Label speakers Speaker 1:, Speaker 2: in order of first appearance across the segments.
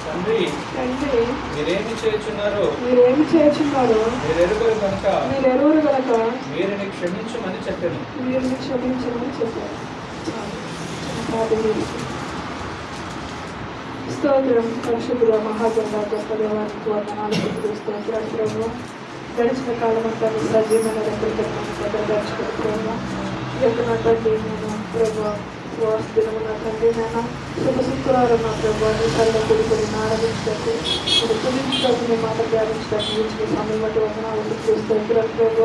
Speaker 1: తండ్రి మీరేమి చేయుచున్నారో మీరెరువురు కనుక వీరిని క్షమించమని చెప్పాను.
Speaker 2: స్తోత్రం. పరిశుద్ధుల మహాగంధ గొప్ప దేవానికి వందనాలు. స్తోత్రాలు ప్రభు. గడిచిన కాలం అంతా సజీవమైన భద్రపరుచుకుని ప్రభు ఈ యొక్క నా తండ్రి నేను ప్రభు దినము నా తండ్రి నేను శుక్రవారం నా ప్రభు నిసారిగా కూడుకొని ఆరంభించటకు పులించటకు మీ మాట ధ్యానించటకు ఇచ్చిన సమయం బట్టి వందనాలు. స్తోత్రాలు ప్రభు.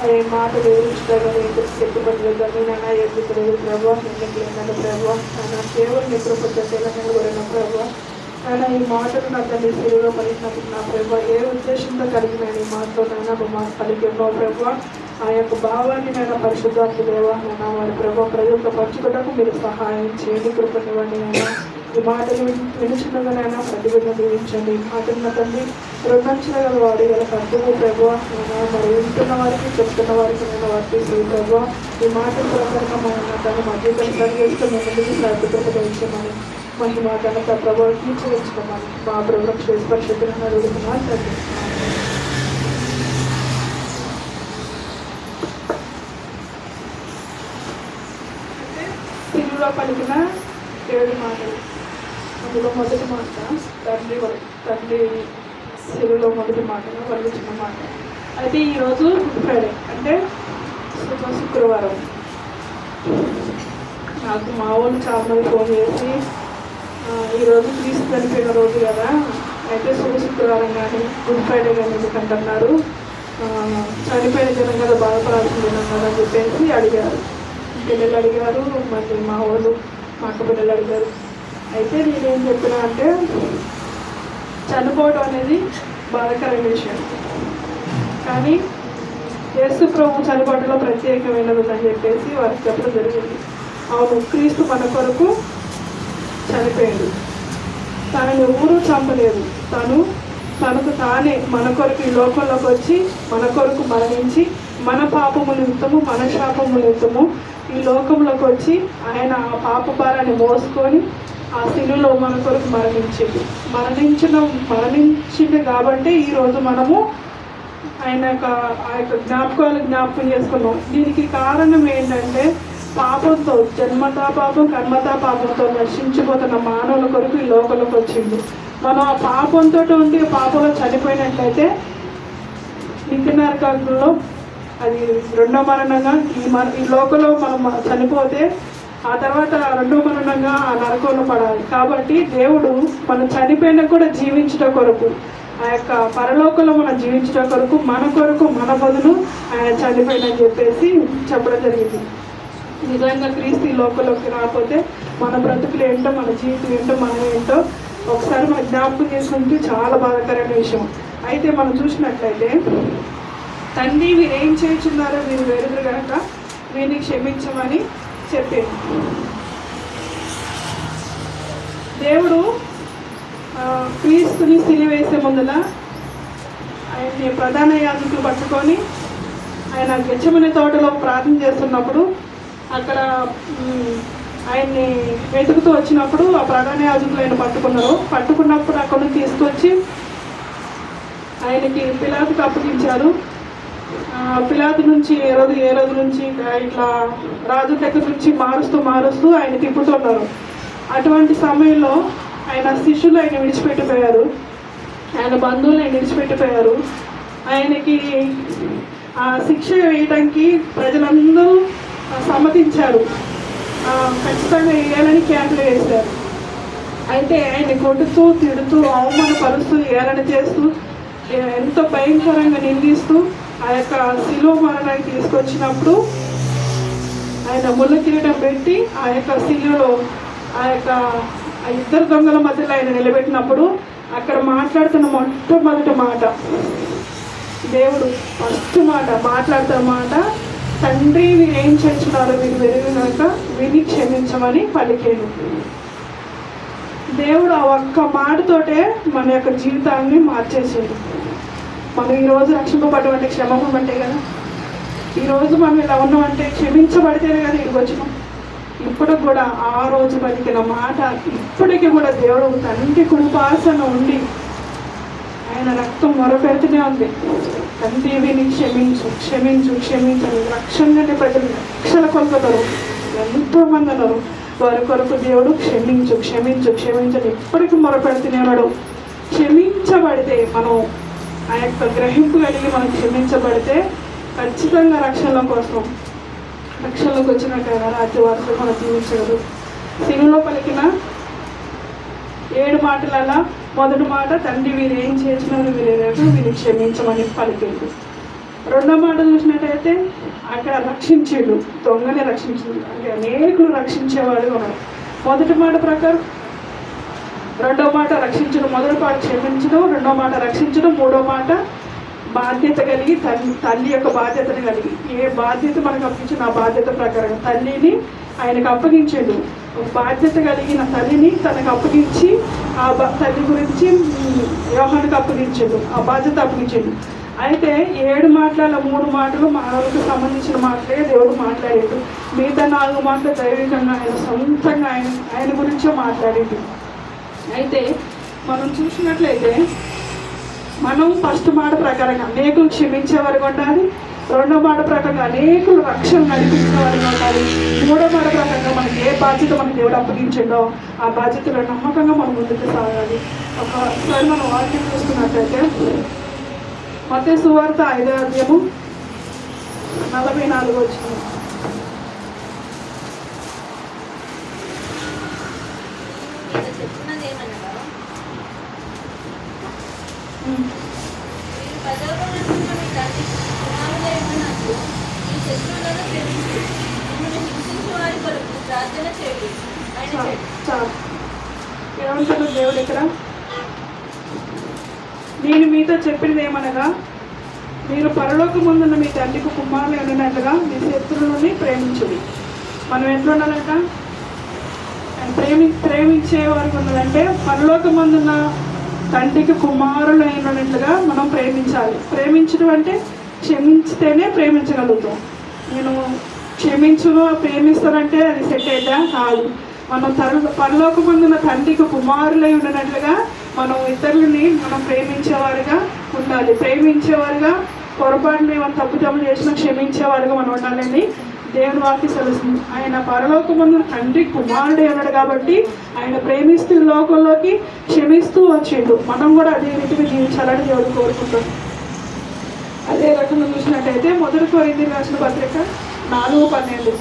Speaker 2: అదే మాటలు వివరించడం చెట్టుబడులు కానీ నాన్న ఎదుగుతలేదు ప్రభు. ఎందుకు ఏంటంటే ప్రభు ఆయన కేవలం నిద్రపడ్డ నిలబడిన ప్రభు. ఆయన ఈ మాటలు నా తల్లి శరీరంలో పలికినప్పుడు నా ప్రభు ఏ ఉద్దేశంతో కలిగిన ఈ మాటలో నాన్న మా పలికినో ప్రభు ఆ యొక్క భావాన్ని నేను పరిశుద్ధాత్మ దేవా నాన్న వారి ప్రభు ప్రజలతో పంచుకోవడానికి మీరు సహాయం చేయండి. కృపనివ్వండి నాన్న. ఈ మాటలు వినుచున్నగానైనా ప్రతిభను దీవించండి. ఈ మాటలు నా తండ్రి రెండంచులుగా వాడి వాళ్ళకి అర్థము ప్రభు మరి వింటున్న వారికి చెప్తున్న వారికి నేను వర్తిస్తుంది ప్రభు. ఈ మాటల ప్రకారంగా తను మా జీవితం సరిచేస్తూ మీ ముందుకు సాధ్యతమని మహిమ ఘనత ప్రభావం తీర్చవచ్చుకోమని మా ప్రభుత్వ పరిశుద్ధులను అడుగుతున్నాను తండ్రి. తెలుగులో పలికిన 7 మాటలు. అందులో మొదటి మాట తండ్రి తెలుగులో మొదటి మాటను పలికిన మాట. అయితే ఈరోజు గుడ్ ఫ్రైడే అంటే శుక్రవారం. నాకు మా వాళ్ళు చాలా మంది ఫోన్ చేసి ఈరోజు క్రీస్తు చనిపోయిన రోజు కదా, అయితే శుక్రవారం కానీ గుడ్ ఫ్రైడే కానీ ఎందుకంటున్నారు, చనిపోయిన జనం కదా బాధపడాల్సిన జనం కదా అని చెప్పేసి అడిగారు. పిల్లలు అడిగారు, మళ్ళీ మా వాళ్ళు మా అక్క పిల్లలు అడిగారు. అయితే నేనేం చెప్పినా అంటే చనిపోవడం అనేది బాధాకరమైన విషయం, కానీ యేసు ప్రభు చనిపోవడంలో ప్రత్యేకమైనది అని చెప్పేసి వారికి చెప్పడం జరిగింది. అవును, క్రీస్తు మన కొరకు చనిపోయాడు. తనని ఎవరూ చంపలేదు. తనకు తానే మన కొరకు ఈ లోకంలోకి వచ్చి మన కొరకు మరణించి మన పాపము నిమిత్తము మన శాపము నిమిత్తము ఈ లోకంలోకి వచ్చి ఆయన ఆ పాప భారాన్ని మోసుకొని ఆ శిలువలో మన కొరకు మరణించింది కాబట్టి ఈరోజు మనము ఆయన ఆ యొక్క జ్ఞాపకం చేసుకున్నాం. దీనికి కారణం ఏంటంటే పాపంతో జన్మతా పాపం కర్మతా పాపంతో నశించిపోతున్న మానవుల కొరకు ఈ లోకంలోకి వచ్చింది. మనం ఆ పాపంతో ఉండి పాపంలో చనిపోయినట్లయితే నిత్య నరకంలో అది రెండో మరణంగా ఈ లోకంలో మనం చనిపోతే ఆ తర్వాత రెండో మరణంగా ఆ నరకంలో పడాలి. కాబట్టి దేవుడు మనం చనిపోయినా కూడా జీవించడం కొరకు ఆ యొక్క పరలోకంలో మనం జీవించడం కొరకు మన బదులు ఆయన చనిపోయినని చెప్పేసి చెప్పడం జరిగింది. నిజంగా క్రీస్తు ఈ లోకంలోకి రాకపోతే మన బ్రతుకులు ఏంటో, మన జీవితం ఏంటో, మనం ఏంటో ఒకసారి మన జ్ఞాపకం చేసుకుంటే చాలా బాధాకరమైన విషయం. అయితే మనం చూసినట్లయితే తండ్రి వీరు ఏం చేయుచున్నారో వీరు వెరుగురు కనుక వీరిని క్షమించమని చెప్పారు. దేవుడు క్రీస్తుని సిలివేసే ముందల ఆయన్ని ప్రధాన యాజకులు పట్టుకొని ఆయన గెచ్చమనే తోటలో ప్రార్థన చేస్తున్నప్పుడు అక్కడ ఆయన్ని వెతుకుతూ వచ్చినప్పుడు ఆ ప్రధాన యాజకులు ఆయన పట్టుకున్నప్పుడు అక్కడ నుంచి తీసుకొచ్చి ఆయనకి పిలాతుకు అప్పగించారు. పిలాతు నుంచి ఏ రోజు నుంచి ఇట్లా రాజు దగ్గర నుంచి మారుస్తూ ఆయన తిప్పుతున్నారు. అటువంటి సమయంలో ఆయన శిష్యులు ఆయన విడిచిపెట్టిపోయారు, ఆయన బంధువులు ఆయన విడిచిపెట్టిపోయారు. ఆయనకి ఆ శిక్ష వేయడానికి ప్రజలందరూ సమ్మతించారు, ఖచ్చితంగా వేయాలని క్యాంపులు వేశారు. అయితే ఆయన కొడుతూ తిడుతూ అవమానపరుస్తూ ఏలన చేస్తూ ఎంతో భయంకరంగా నిందిస్తూ ఆ యొక్క శిలువ మరణానికి తీసుకొచ్చినప్పుడు ఆయన ముళ్ళ కిరీటం పెట్టి ఆ యొక్క శిలువలో ఆ ఇద్దరు దొంగల మధ్యలో ఆయన నిలబెట్టినప్పుడు అక్కడ మాట్లాడుతున్న మొట్టమొదటి మాట, దేవుడు ఫస్ట్ మాట్లాడుతున్న మాట, తండ్రి వీరు ఏం చేస్తున్నారో వీరు వెరిగినాక వీరిని క్షమించమని పలికేను. దేవుడు ఆ ఒక్క మాటతోటే మన యొక్క జీవితాన్ని మార్చేసాడు. మనం ఈరోజు రక్షింపబడ్డమంటే క్షమాపణ అంటే కదా. ఈరోజు మనం ఇలా ఉన్నామంటే క్షమించబడితేనే కదా ఇక్కడికి వచ్చినాం. ఇప్పుడు కూడా ఆ రోజు పలికిన మాట ఇప్పటికీ కూడా దేవుడు తండ్రి కృపాసన ఉండి ఆయన రక్తం మొరపెడుతూనే ఉంది. తండ్రి విని క్షమించు క్షమించు క్షమించని రక్షణని ప్రజలు లక్షల కొలతలు ఎంతో మంది ఉన్నారు. వారి కొరకు దేవుడు క్షమించు క్షమించు క్షమించని ఇప్పటికీ మొరపెడుతూనే ఉన్నాడు. క్షమించబడితే మనం ఆ యొక్క గ్రహింపు కలిగి మనం క్షమించబడితే ఖచ్చితంగా రక్షణలోకి వస్తాం. రక్షణలోకి వచ్చినట్టుగా రాజ్యవారసులు మనం జీవించగలరు. సిలువలో పలికిన 7 మాటలలో మొదటి మాట తండ్రి వీరు ఏం చేసినారు వీరేపు వీరిని క్షమించమని పలికిండు. రెండో మాట చూసినట్టయితే అక్కడ రక్షించిండు, దొంగని రక్షించిండు. అంటే అనేకులు రక్షించేవాడు ఉన్నాడు. మొదటి మాట ప్రకారం రెండో మాట రక్షించడం, మొదటి మాట క్షమించడం, రెండో మాట రక్షించడం, మూడో మాట బాధ్యత కలిగి తల్లి యొక్క బాధ్యతను కలిగి ఏ బాధ్యత మనకు అప్పగించిన ఆ బాధ్యత ప్రకారం తల్లిని ఆయనకు అప్పగించాడు. బాధ్యత కలిగిన తల్లిని తనకు అప్పగించి ఆ తల్లి గురించి యోహానుకు అప్పగించాడు, ఆ బాధ్యత అప్పగించాడు. అయితే 7 మాటల 3 మాటలు మానవులకు సంబంధించిన మాటలే దేవుడు మాట్లాడాడు. మిగతా 4 మాటలు దైవికంగా ఆయన సొంతంగా ఆయన గురించే మాట్లాడేది. అయితే మనం చూసినట్లయితే మనం ఫస్ట్ మాట ప్రకారంగా అనేకులు క్షమించే వరకు ఉండాలి. రెండో మాట ప్రకారంగా అనేకులు రక్షణ నడిపించే వరకు ఉండాలి. మూడో మాట ప్రకారంగా మనకి ఏ బాధ్యత మనకి దేవుడు అప్పగించిండో ఆ బాధ్యతలో నమ్మకంగా మనం ముందుకు సాగాలి. ఒకసారి మనం వాక్యం చూసుకున్నట్లయితే మత్తయి సువార్త 5వ అధ్యాయము 44 వచ్చింది. ఏమంటారు దేవుడు ఇక్కడ? నేను మీతో చెప్పినది ఏమనగా మీరు పరలోకమందున్న మీ తండ్రికి కుమారులు ఉండినట్లుగా మీ శత్రువులని ప్రేమించుడి. మనం ఎట్లా ఉండాలంట? ప్రేమించే వారికి ఉన్నదంటే పరలోకమందున్న తండ్రికి కుమారులు అయినట్లుగా మనం ప్రేమించాలి. ప్రేమించడం అంటే క్షమించితేనే ప్రేమించగలుగుతాం. నేను క్షమించును ప్రేమిస్తానంటే అది సెట్ అయిద్దా? కాదు. మనం పరలోకమందున్న తండ్రికి కుమారులై ఉన్నట్లుగా మనం ఇతరులని మనం ప్రేమించేవారుగా ఉండాలి. ప్రేమించేవారుగా పొరపాటున ఏమైనా తప్పుదమ్ములు చేసినా క్షమించేవారుగా మనం ఉండాలని దేవుని వాక్యం తెలుస్తుంది. ఆయన పరలోకమందున్న తండ్రి కుమారుడు అన్నాడు కాబట్టి ఆయన ప్రేమిస్తూ లోకంలోకి క్షమిస్తూ వచ్చిండు. మనం కూడా అదే రీతిగా జీవించాలని దేవుడు కోరుకుంటాం. అదే రకంగా చూసినట్టయితే 1 కొరింథీయులకు రాసిన పత్రిక 4:12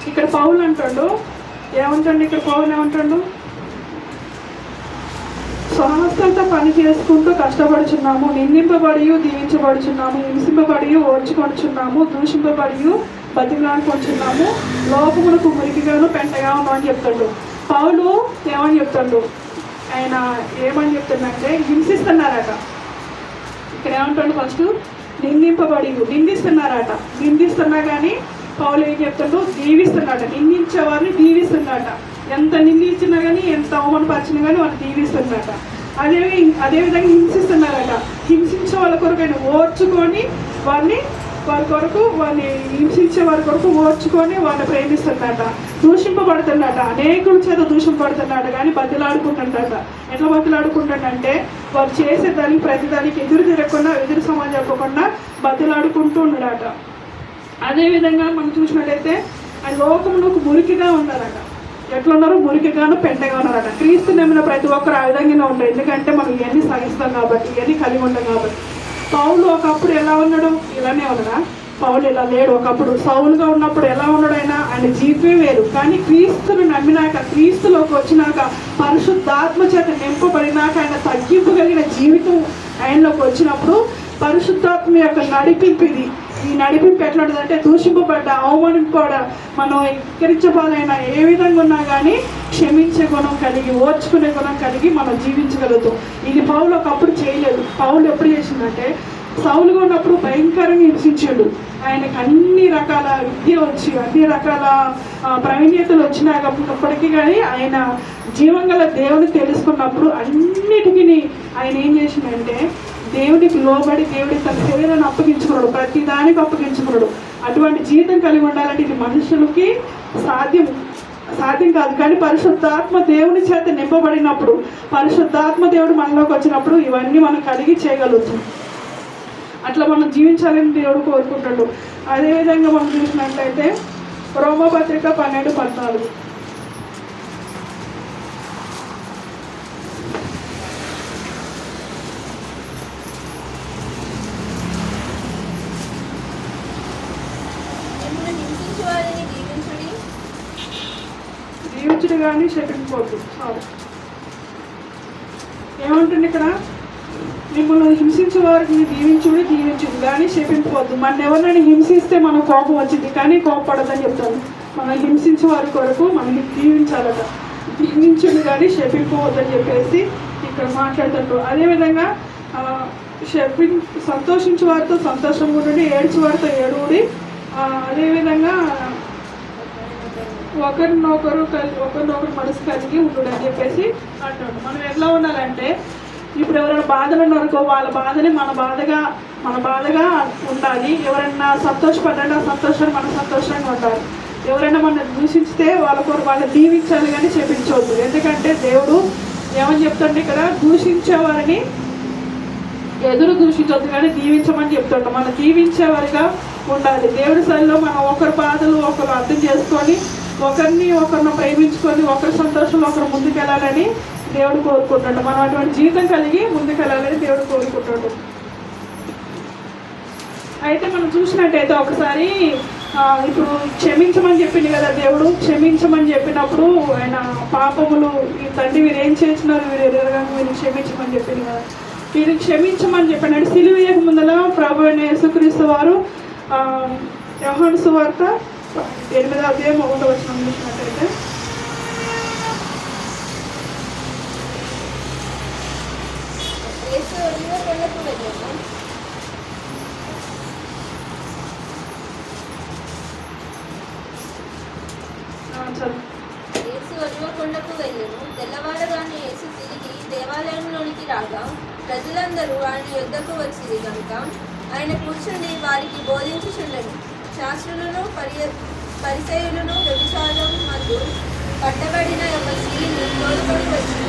Speaker 2: ఇక్కడ పౌలు అంటాడు ఏమంటాడు? ఇక్కడ పౌలు ఏమంటాడు? స్వహస్తంతో పని చేసుకుంటూ కష్టపడుచున్నాము, నిందింపబడి దీవించబడుచున్నాము, హింసింపబడి ఓర్చుకొనుచున్నాము, దూషింపబడి బతిమలాడుకొనుచున్నాము, లోకమునకు మురికిగాను పెంటగా ఉన్నాం అని చెప్తాడు. పౌలు ఏమని చెప్తాడు? ఆయన ఏమని చెప్తుందంటే హింసిస్తున్నారట. ఇక్కడ ఏమంటాడు? ఫస్ట్ నిందిస్తున్నారట. నిందిస్తున్నా కానీ పౌలు ఏం చెప్తాడు? దీవిస్తున్నాడు. నిందించే వారిని దీవిస్తున్నాడట. ఎంత నిందించినా కానీ ఎంత అవమానపరిచినా కానీ వాళ్ళు దీవిస్తున్నారట. అదేవిధంగా హింసిస్తున్నారట. హింసించే వాళ్ళ కొరకు ఆయన ఓర్చుకొని వారి కొరకు వాళ్ళని హింసించే వారి కొరకు ఓర్చుకొని వాళ్ళని ప్రేమిస్తున్నాడట. దూషింపబడుతున్నాడట. అనేకుల చేత దూషింపబడుతున్నాడు కానీ బతిలాడుకుంటుంటాడట. ఎట్లా బతిలాడుకుంటాడంటే వారు చేసే దానికి ప్రతిదానికి ఎదురు తిరగకుండా ఎదురు సమాజం చెప్పకుండా బతిలాడుకుంటూ ఉన్నాడట. అదేవిధంగా మనం చూసినట్టయితే ఆ లోకంలోకి మురికిగా ఉన్నారట. ఎట్లా ఉన్నారు? మురికిగాను పెంటగా ఉన్నారట. క్రీస్తు నమ్మిన ప్రతి ఒక్కరు ఆ విధంగానే ఉంటారు. ఎందుకంటే మనం ఇవన్నీ సాగిస్తాం కాబట్టి, ఇవన్నీ కలిగి ఉంటాం కాబట్టి. పౌలు ఒకప్పుడు ఎలా ఉన్నాడు? ఇలానే ఉన్నాడా? పౌలు ఇలా లేడు. ఒకప్పుడు సౌలుగా ఉన్నప్పుడు ఎలా ఉన్నాడు? ఆయన జీవితమే వేరు. కానీ క్రీస్తును నమ్మినాక, క్రీస్తులోకి వచ్చినాక, పరిశుద్ధాత్మ చేత నింపబడినాక, ఆయన తగ్గింపు కలిగిన జీవితం ఆయనలోకి వచ్చినప్పుడు పరిశుద్ధాత్మ యొక్క నడిపింపు ఇది. ఈ నడిపింపు ఎట్లాంటిదంటే దూషింపబడ్డ, అవమానింపబడ, మనం ఎక్కరించబాలైనా ఏ విధంగా ఉన్నా కానీ క్షమించే గుణం కలిగి, ఓర్చుకునే గుణం కలిగి మనం జీవించగలుగుతాం. ఇది పౌలు ఒకప్పుడు చేయలేదు. పౌలు ఎప్పుడు చేసిందంటే, సౌలుగా ఉన్నప్పుడు భయంకరంగా హింసించాడు. ఆయనకు అన్ని రకాల విద్య వచ్చి, అన్ని రకాల ప్రావీణ్యతలు వచ్చినప్పటికీ కానీ ఆయన జీవంగల దేవుని తెలుసుకున్నప్పుడు అన్నిటికీ ఆయన ఏం చేసిందంటే దేవుడికి లోబడి, దేవుడి తన శరీరాన్ని అప్పగించుకున్నాడు, ప్రతి దానికి అప్పగించుకున్నాడు. అటువంటి జీవితం కలిగి ఉండాలంటే ఇది మనుషులకి సాధ్యం కాదు. కానీ పరిశుద్ధాత్మ దేవుని చేత నింపబడినప్పుడు, పరిశుద్ధాత్మ దేవుడు మనలోకి వచ్చినప్పుడు ఇవన్నీ మనం కలిగి చేయగలుగుతాం. అట్లా మనం జీవించాలని దేవుడు కోరుకుంటాడు. అదేవిధంగా మనం చూసినట్లయితే రోమపత్రిక 12:14. దీవించుడు కానీ శపించకూడదు. ఏమంటుంది ఇక్కడ? మిమ్మల్ని హింసించే వారికి దీవించుడు కానీ శపించవద్దు. మన ఎవరినైనా హింసిస్తే మన కోపం వచ్చింది, కానీ కోపపడదని చెప్తాను. మనం హింసించే వారి కొరకు మనకి దీవించాలట. దీవించుడు కానీ శపించవద్దని చెప్పేసి ఇక్కడ మాట్లాడుతారు. అదేవిధంగా సంతోషించే వారితో సంతోషంగా ఉండండి, ఏడ్చే వారితో ఏడుడి. అదేవిధంగా ఒకరినొకరు మనసు కలిగి ఉండు అని చెప్పేసి అంటాడు. మనం ఎట్లా ఉండాలంటే, ఇప్పుడు ఎవరైనా బాధలు ఉన్నారనుకో, వాళ్ళ బాధని మన బాధగా ఉండాలి. ఎవరైనా సంతోషపడ్డా సంతోషాన్ని మన సంతోషంగా ఉండాలి. ఎవరైనా మనం దూషించితే వాళ్ళని దీవించాలి కానీ చెప్పించవద్దు. ఎందుకంటే దేవుడు ఏమని చెప్తాడు ఇక్కడ? దూషించేవారిని ఎదురు దూషించవద్దు కానీ దీవించమని చెప్తాడు. మనం దీవించేవారిగా ఉండాలి. దేవుడి సరిలో మనం ఒకరి బాధలు ఒకరు అర్థం చేసుకొని, ఒకరిని ప్రేమించుకొని, ఒకరి సంతోషంలో ఒకరు ముందుకెళ్ళాలని దేవుడు కోరుకుంటాడు. మనం అటువంటి జీవితం కలిగి ముందుకెళ్ళాలని దేవుడు కోరుకుంటాడు. అయితే మనం చూసినట్టయితే ఒకసారి ఇప్పుడు క్షమించమని చెప్పింది కదా దేవుడు. క్షమించమని చెప్పినప్పుడు ఆయన పాపములు, ఈ తండ్రి వీరు ఏం చేస్తున్నారు, వీరు ఎదురుగా వీరు క్షమించమని చెప్పింది కదా. వీరు క్షమించమని చెప్పినాడు. సిలువ వేయక ముందల ప్రభు అయిన యేసుక్రీస్తు వారు యోహాను సువార్త 8వ అధ్యాయం 1వ వచనం చూసినట్టయితే,
Speaker 3: కొండకు వెళ్ళను. తెల్లవారగానే యేసు తిరిగి దేవాలయంలోనికి రాగా ప్రజలందరూ ఆయన యుద్ధకు వచ్చింది కనుక ఆయన కూర్చుండి వారికి బోధించుచుండెను. శాస్త్రులను పరిసయ్యులను వ్యభిచారం మందు పట్టబడిన ఒక స్త్రీని తోడుకొని వచ్చి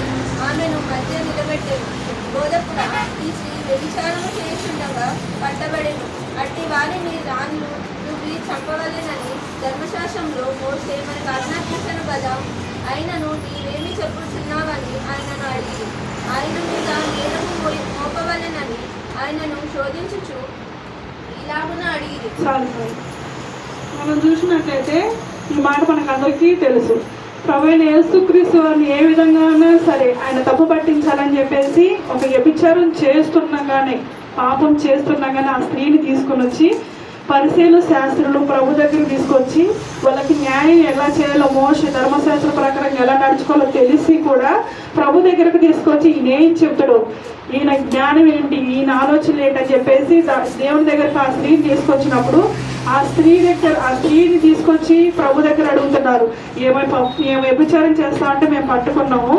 Speaker 3: ఆమెను మధ్య నిలబెట్టెను. బోధకుడా, ఈ స్త్రీ వ్యభిచారము చేయుచుండగా పట్టబడెను. అట్టి వారిని రాళ్ళు రువ్వి చంపవలెనని ధర్మశాస్త్రంలో మోసే మనకు ఆజ్ఞాపించను కదా. ఆయనను నీవేమి చెప్పుచున్నావని ఆయనను అడిగి ఆయన మీద నేరము మోపవలెనని ఆయనను శోధించుచు ఇలాగున అడిగి.
Speaker 2: మనం చూసినట్లయితే ఈ మాట మనకు అందరికీ తెలుసు. ప్రభువైన యేసుక్రీస్తు వారిని ఏ విధంగానైనా సరే ఆయన తప్పు పట్టించాలని చెప్పేసి ఒక వ్యభిచారం చేస్తుండగానే, పాపం చేస్తుండగానే ఆ స్త్రీని తీసుకొని వచ్చి పరిసయ్యులు శాస్త్రులు ప్రభు దగ్గరికి తీసుకొచ్చి వాళ్ళకి న్యాయం ఎలా చేయాలో, మోషే ధర్మశాస్త్ర ప్రకారం ఎలా నడుచుకోవాలో తెలిసి కూడా ప్రభు దగ్గరకు తీసుకొచ్చి ఈయన ఏం చెప్తాడు, ఈయన జ్ఞానం ఏంటి, ఈయన ఆలోచనలు ఏంటని చెప్పేసి దేవుని దగ్గరకు ఆ స్త్రీని తీసుకొచ్చినప్పుడు ఆ స్త్రీని తీసుకొచ్చి ప్రభు దగ్గర అడుగుతున్నారు. ఏమో వ్యభిచారం చేస్తా అంటే మేము పట్టుకున్నాము,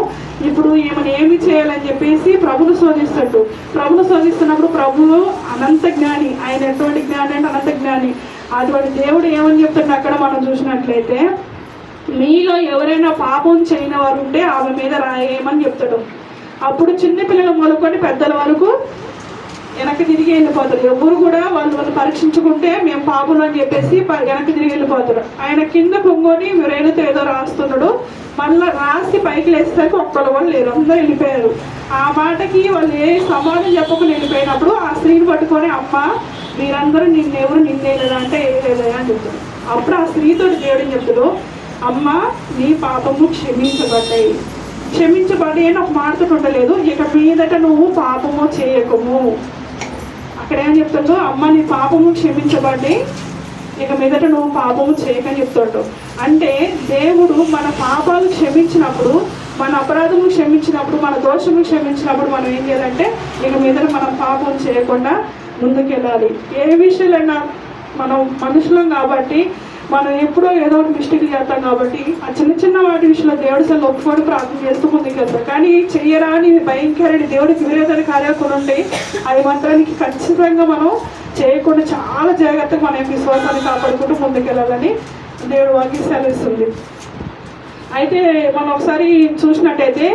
Speaker 2: ఇప్పుడు ఈమెను ఏమి చేయాలని చెప్పేసి ప్రభును శోధిస్తాడు. ప్రభును శోధిస్తున్నప్పుడు ప్రభువు అనంత జ్ఞాని. ఆయన ఎటువంటి జ్ఞాని అంటే అనంత జ్ఞాని. అటువంటి దేవుడు ఏమని చెప్తాడు అక్కడ మనం చూసినట్లయితే, మీలో ఎవరైనా పాపం చేయని వారు ఉంటే ఆమె మీద రాయేమని చెప్తాడు. అప్పుడు చిన్నపిల్లలు మొదలుకొని పెద్దల వరకు వెనక్కి తిరిగి వెళ్ళిపోతారు. ఎవరు కూడా వాళ్ళు పరీక్షించుకుంటే మేము పాపం అని చెప్పేసి వెనక్కి తిరిగి వెళ్ళిపోతారు. ఆయన కింద పొంగొని వీరైనతో ఏదో రాస్తున్నాడు. మళ్ళీ రాసి పైకి లేసేసరికి ఒక్కరు వాళ్ళు లేరు, అందరూ వెళ్ళిపోయారు. ఆ మాటకి వాళ్ళు ఏ సమాధానం చెప్పకుండా వెళ్ళిపోయినప్పుడు ఆ స్త్రీని పట్టుకొని, అమ్మ మీరందరూ నిన్నెవరు నిన్నేలేదా అంటే ఏలేదా అని చెప్తారు. అప్పుడు ఆ స్త్రీతో దేవుడిని చెప్తాడు, అమ్మ నీ పాపము క్షమించబడి అని ఒక మాటతో ఉండలేదు, ఇక మీదట నువ్వు పాపము చేయకము అక్కడ ఏం చెప్తాడో, అమ్మ నీ పాపము క్షమించబడి ఇక మీదట నువ్వు పాపము చేయకని చెప్తాడు. అంటే దేవుడు మన పాపాలు క్షమించినప్పుడు, మన అపరాధము క్షమించినప్పుడు, మన దోషము క్షమించినప్పుడు మనం ఏం చేయాలంటే ఇక మీదట మనం పాపం చేయకుండా ముందుకెళ్ళాలి. ఏ విషయాలైనా మనం మనుషులం కాబట్టి మనం ఎప్పుడో ఏదో ఒకటి మిస్టేక్ చేస్తాం కాబట్టి ఆ చిన్న చిన్న వాటి విషయంలో దేవుడి సలు ఒప్పుకొని ప్రార్థన చేస్తూ ముందుకెళ్తాం. కానీ చెయ్యరాని భయంకరని దేవుడికి విరోధన కార్యాలు కొన్ని ఉంటాయి. అది మాత్రానికి ఖచ్చితంగా మనం చేయకుండా చాలా జాగ్రత్తగా మన విశ్వాసాన్ని కాపాడుకుంటూ ముందుకెళ్ళాలని దేవుడు వాక్యం సెలవిస్తుంది. అయితే మనం ఒకసారి చూసినట్టయితే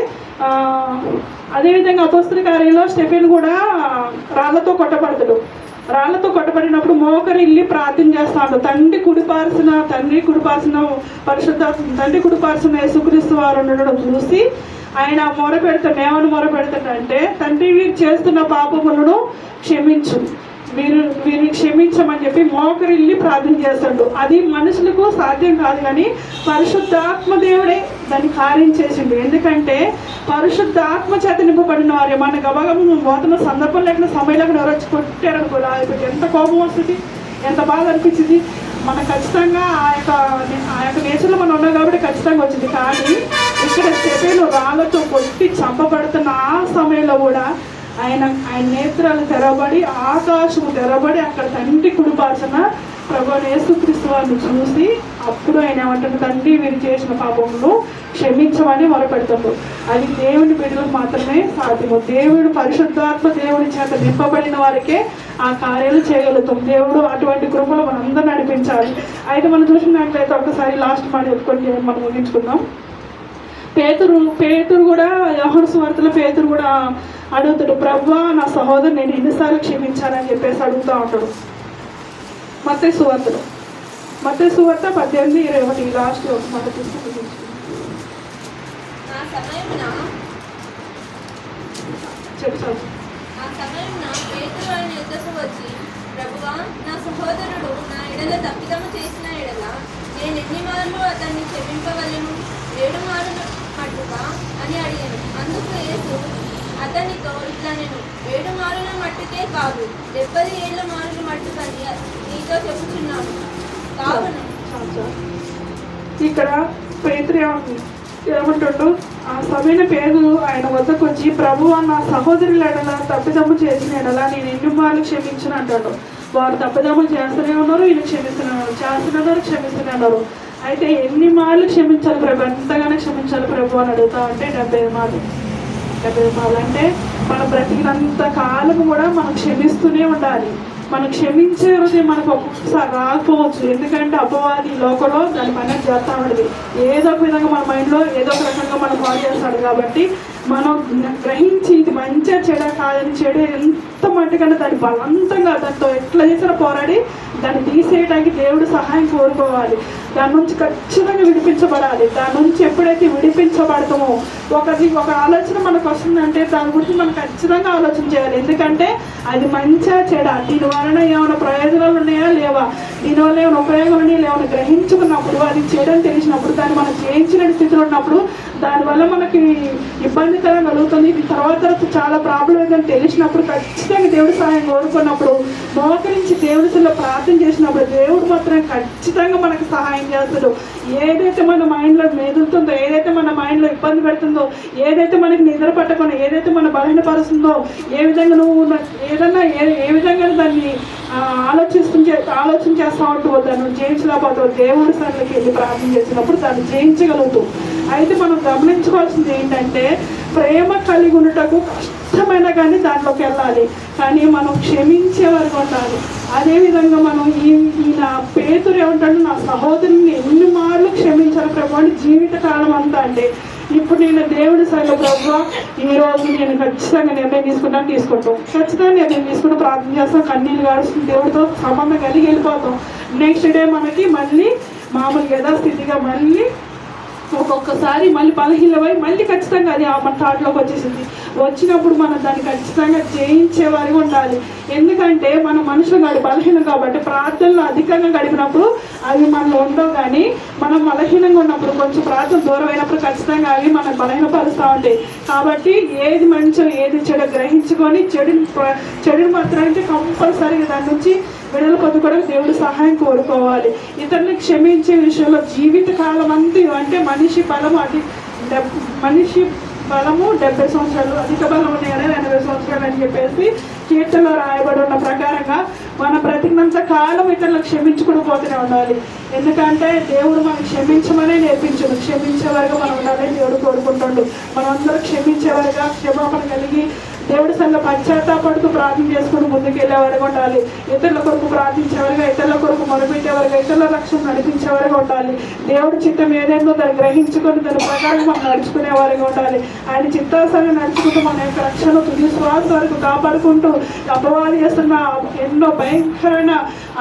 Speaker 2: అదేవిధంగా అపోస్తల కార్యంలో స్టెఫెన్ కూడా రాళ్లతో కొట్టబడినప్పుడు మోకరిల్లి ప్రార్థన చేస్తాడు. తండ్రి కుడిపార్సిన యేసుక్రీస్తు వారు ఉండడం చూసి ఆయన ఏమని మొరపెడతాడంటే, తండ్రి వీరు చేస్తున్న పాపములను క్షమించు, వీరిని క్షమించమని చెప్పి మోకరిల్లి ప్రార్థన చేస్తాడు. అది మనుషులకు సాధ్యం కాదు, కానీ పరిశుద్ధాత్మ దేవుడే దాన్ని కార్యం చేసిండు. ఎందుకంటే పరిశుద్ధాత్మ చేత నింపబడిన వారు మన గబగబం పోతున్న సందర్భం లేకుండా సమయంలో ఎవరు వచ్చి కొట్టారనుకో, ఎంత కోపం వస్తుంది, ఎంత బాధ అనిపించింది. మనం ఖచ్చితంగా ఆ యొక్క నేచర్లో మనం ఉన్నాం కాబట్టి ఖచ్చితంగా వచ్చింది. కానీ ఇక్కడ స్టెఫెను రాళ్ళతో కొట్టి చంపబడుతున్న ఆ సమయంలో కూడా ఆయన నేత్రాలు తెరవబడి, ఆకాశము తెరవబడి, అక్కడ తండ్రి కుడిపార్చిన ప్రభువైన యేసుక్రీస్తు వారిని చూసి అప్పుడు ఆయన ఏమంటాడు, తండ్రి వీరు చేసిన పాపమును క్షమించమని మొరపెడతాడు. అది దేవుని బిడ్డలకు మాత్రమే సాధ్యము. దేవుడు పరిశుద్ధాత్మ దేవుని చేత నింపబడిన వారికే ఆ కార్యాలు చేయగలుగుతాం. దేవుడు అటువంటి కృపలో మనందరూ నడిపించాలి. అయితే మనం చూసినట్లయితే ఒకసారి లాస్ట్ మాట చెప్పుకొని మనం ముగించుకుందాం. పేతురు కూడా యోహాను సువార్తలో పేతురు కూడా అడుగుతాడు, ప్రభువా నా సహోదరు నేను ఎన్నిసార్లు క్షమించాలని చెప్పేసి అడుగుతూ ఉంటాడు. మత్తయి సువార్త 18:21 లాస్ట్ మాట తీసుకుని చెప్తాను.
Speaker 3: ఆ సమయమున పేతురు ఆయన యొద్దకు వచ్చి, ప్రభువా నా సహోదరుడు నా ఎడల తప్పిదము చేసిన ఎడల నేను ఎన్ని మార్లు అతన్ని క్షమింపవలెను? 7 మార్లు మట్టుగా అని అడిగాను. అందుకు యేసు అతనితో ఇట్లా, నేను 7 మారుల మట్టుకే కాదు 70 ఏళ్ల మారుల మట్టుకని నీతో చెప్పుచున్నాను. కావున
Speaker 2: ఇక్కడ పేతురు ఏమంటాడు, ఆ సమయన పేరు ఆయన వద్దకు వచ్చి, ప్రభువా నా సహోదరుల ఎడల తప్పిదమ్ము చేసిన ఎడల నేను ఎన్ని మార్లు క్షమించిన అంటాడు. వారు తప్పిదమ్ములు చేస్తూనే ఉన్నారు, వీళ్ళు క్షమిస్తున్నారు. అయితే ఎన్ని మార్లు క్షమించాలి ప్రభు, ఎంతగానో క్షమించాలి ప్రభు అని అడుగుతా ఉంటే 70 మార్లు అంటే మన బ్రతికినంత కాలం కూడా మనం క్షమిస్తూనే ఉండాలి. మనం క్షమించే హృదయం మనకు ఒక్కొక్కసారి రాకపోవచ్చు. ఎందుకంటే అపవాది లోకంలో దాని పైన చేస్తూ ఉండదు. ఏదో ఒక విధంగా మన మైండ్లో ఏదో ఒక రకంగా మనం కాల్ చేస్తాడు. కాబట్టి మనం గ్రహించి ఇది మంచిగా చెడ కాదని చెడు ఎంత మట్టుకన్నా దాన్ని బలవంతంగా దాంతో ఎట్లా చేసినా పోరాడి దాన్ని తీసేయడానికి దేవుడు సహాయం కోరుకోవాలి. దాని నుంచి ఖచ్చితంగా విడిపించబడాలి. దాని నుంచి ఎప్పుడైతే విడిపించబడతామో ఒక ఆలోచన మనకు వస్తుందంటే దాని గురించి మనం ఖచ్చితంగా ఆలోచన చేయాలి. ఎందుకంటే అది మంచిగా చెడ, దీనివలన ఏమైనా ప్రయోజనాలు ఉన్నాయా లేవా, దీనివల్ల ఏమైనా ఉపయోగాలు ఉన్నాయా లేవని గ్రహించుకున్నప్పుడు, అది చెడని తెలిసినప్పుడు, దాన్ని మనం జయించిన స్థితిలో ఉన్నప్పుడు దానివల్ల మనకి ఇబ్బందికరం కలుగుతుంది. తర్వాత చాలా ప్రాబ్లం ఏదని తెలిసినప్పుడు ఖచ్చితంగా దేవుడి సహాయం కోరుకున్నప్పుడు, మోకరించి దేవుడిలో ప్రార్థన చేసినప్పుడు దేవుడు మాత్రం ఖచ్చితంగా మనకు సహాయం చేస్తాడు. ఏదైతే మన మైండ్లో మెదులుతుందో, ఏదైతే మన మైండ్లో ఇబ్బంది పెడుతుందో, ఏదైతే మనకి నిద్ర పట్టకుండా, ఏదైతే మన బలహీనపరుస్తుందో, ఏ విధంగా నువ్వు ఏదన్నా ఏ విధంగా దాన్ని ఆలోచన చేస్తూ ఉంటూ దాన్ని జయించలేకపోతావు. దేవుడి సన్నిధికి వెళ్ళి ప్రార్థన చేసినప్పుడు దాన్ని జయించగలుగుతావు. అయితే మనం గమనించుకోవాల్సింది ఏంటంటే, ప్రేమ కలిగి ఉండటకు కష్టమైన కానీ దాంట్లోకి వెళ్ళాలి, కానీ మనం క్షమించే వరకు ఉండాలి. అదేవిధంగా మనం ఈయన పేతురు ఏమంటాడు, నా సహోదరుని ఎన్ని మార్లు క్షమించాలి ప్రభు అని జీవితకాలం అంతా. అంటే ఇప్పుడు నేను దేవుడి సైలో ప్రభు ఈరోజు నేను ఖచ్చితంగా నిర్ణయం తీసుకుంటాం. ఖచ్చితంగా నిర్ణయం తీసుకుంటూ ప్రార్థన చేస్తాం, కన్నీళ్ళు కాడుస్తుంది, దేవుడితో సంబంధం కలిగి వెళ్ళిపోతాం. నెక్స్ట్ డే మనకి మళ్ళీ మామూలు యథాస్థితిగా మళ్ళీ ఒక్కొక్కసారి మళ్ళీ బలహీనమై మళ్ళీ ఖచ్చితంగా అది మన థాట్లోకి వచ్చేసింది. వచ్చినప్పుడు మనం దాన్ని ఖచ్చితంగా జయించే వారిగా ఉండాలి. ఎందుకంటే మన మనుషులు గడి బలహీనం కాబట్టి ప్రార్థనలు అధికంగా గడిపినప్పుడు అవి మనలో ఉండవు. కానీ మనం బలహీనంగా ఉన్నప్పుడు కొంచెం ప్రార్థన దూరం అయినప్పుడు ఖచ్చితంగా అవి మనం బలహీనపరుస్తూ ఉంటాయి. కాబట్టి ఏది మంచో ఏది చెడు గ్రహించుకొని చెడుని మాత్రానికి కంపల్సరీగా దాని నుంచి విడుదల పొందుకోవడానికి దేవుడు సహాయం కోరుకోవాలి. ఇతరులను క్షమించే విషయంలో జీవితకాలం అంతా అంటే మనిషి బలము 70 సంవత్సరాలు, అధిక బలం 80 సంవత్సరాలు అని చెప్పేసి కీర్తనలో రాయబడి ఉన్న ప్రకారంగా మన బ్రతికినంత కాలం ఇతరులకు క్షమించుకుని పోతూనే ఉండాలి. ఎందుకంటే దేవుడు మనకు క్షమించమనే నేర్పించడు. క్షమించేవారుగా మనం ఉండాలని దేవుడు కోరుకుంటాడు. మనందరూ క్షమించేవారుగా, క్షమాపణ కలిగి దేవుడి సంఘ పశ్చాత్తాపడుతూ ప్రార్థన చేసుకుని ముందుకెళ్ళేవారుగా ఉండాలి. ఇతరుల కొరకు ప్రార్థించేవారుగా, ఇతరుల కొరకు మొదలుపెట్టేవారుగా, ఇతరుల రక్షణ నడిపించేవారుగా ఉండాలి. దేవుడి చిత్తం ఏదైందో దాన్ని గ్రహించుకొని దాని ప్రకారం మనం నడుచుకునేవారుగా ఉండాలి. ఆయన చిత్తాసాన్ని నడుచుకుంటూ మన యొక్క రక్షణ తుది శ్వాస వరకు కాపాడుకుంటూ అపవాది చేస్తున్న ఎన్నో భయంకరమైన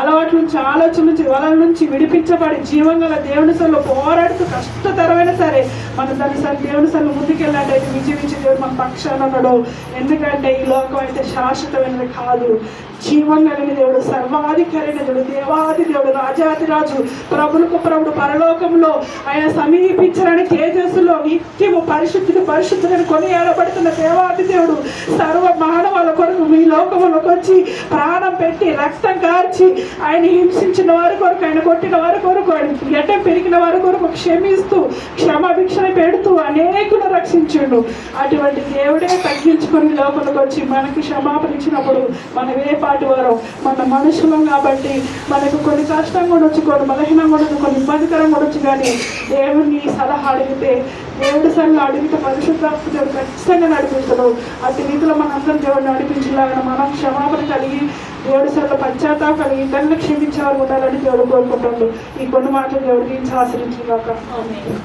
Speaker 2: అలవాట్ల నుంచి, ఆలోచన నుంచి, వలల నుంచి విడిపించబడి జీవంగల దేవుని సన్నిధిలో పోరాడుతూ కష్టతరమైన సరే మనం దాని సరే దేవుని సన్నిధిలో ముందుకెళ్ళాలంటే విజయించి దేవుడు మన పక్షాన ఉన్నాడు. ఎందుకంటే ఈ లోకం అయితే శాశ్వతమైనది కాదు. జీవం కలిగిన దేవుడు, సర్వాధికారైన దేవుడు, దేవాది దేవుడు, రాజాది రాజు, ప్రభులకు ప్రభుడు పరలోకంలో ఆయన సమీపించడానికి తేజస్సులో నిత్యము పరిశుద్ధులను కొనియాడబడుతున్న దేవాది దేవుడు సర్వ మానవాల కొరకు మీ లోకంలోకి వచ్చి ప్రాణం పెట్టి రక్తం కార్చి ఆయన హింసించిన వారి కొరకు, ఆయన కొట్టిన వారి కొరకు, ఆయన గడ్డం పెరిగిన వారి కొరకు క్షమిస్తూ క్షమాభిక్షణ పెడుతూ అనేకులు రక్షించుండు. అటువంటి దేవుడే తగ్గించుకొని లోకంలోకి వచ్చి మనకి క్షమాపణ ఇచ్చినప్పుడు మనం ఏ పాటి వారు మన మనుషులం కాబట్టి మనకు కొన్ని కష్టం కూడా వచ్చి, కొన్ని బలహీనం కూడా, కొన్ని ఇబ్బందికరం కూడా వచ్చి, కానీ దేవుడిని సలహా అడిగితే, దేవుడి సలహా అడిగితే పరిశుద్ధాత్మ దేవుడు ఖచ్చితంగా నడిపిస్తాడు. అతి రీతిలో మనందరం దేవుడు నడిపించలాగా మనం క్షమాపణ కలిగి దేవుడి సలహా పశ్చాత్తాపం కలిగి ఇతరులను క్షమించేవారు ఉండాలని దేవుడు కోరుకుంటాడు. ఈ కొన్ని మాటలు దేవుడికి ఆశ్రయించుగాక. ఆమేన్.